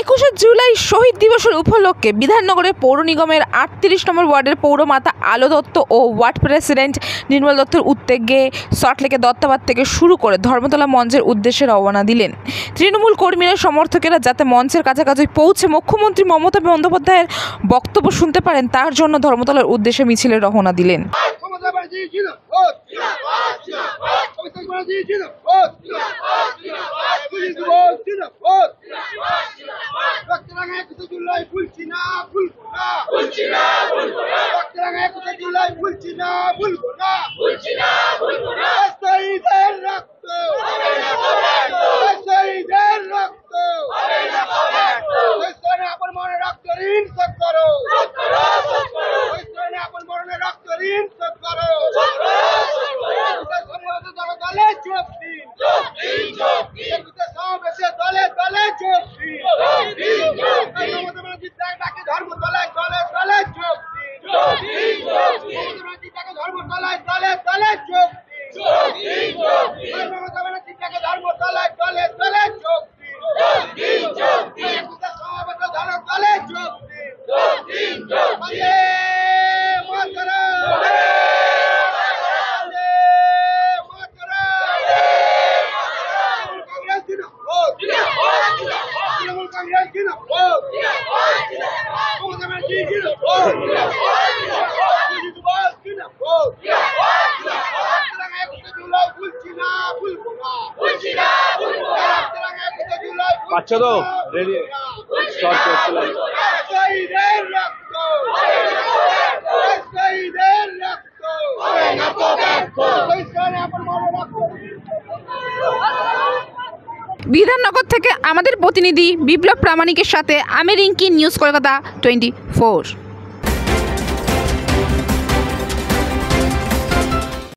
21শে জুলাই শহীদ দিবসের উপলক্ষে বিধাননগরের পৌর নিগমের 38 নম্বর ওয়ার্ডের পৌরমাতা আলো দত্ত ও ওয়ার্ড প্রেসিডেন্ট নির্মল দত্তের উদ্যোগে সল্টলেকের দত্তাবাদ থেকে শুরু করে ধর্মতলা মঞ্চের উদ্দেশ্যে রওনা দিলেন। তৃণমূল কর্মীরা সমর্থকেরা যাতে মঞ্চের কাছাকাছি পৌঁছে মুখ্যমন্ত্রী মমতা বন্দ্যোপাধ্যায়ের বক্তব্য শুনতে পারেন তার জন্য ধর্মতলার উদ্দেশ্যে মিছিলে রওনা দিলেন। বাচ্চা তো রেডি স্টার্ট করছিলাম। বিধাননগর থেকে আমাদের প্রতিনিধি বিপ্লব প্রামাণিকের সাথে আমি রিঙ্কি, নিউজ কলকাতা 24।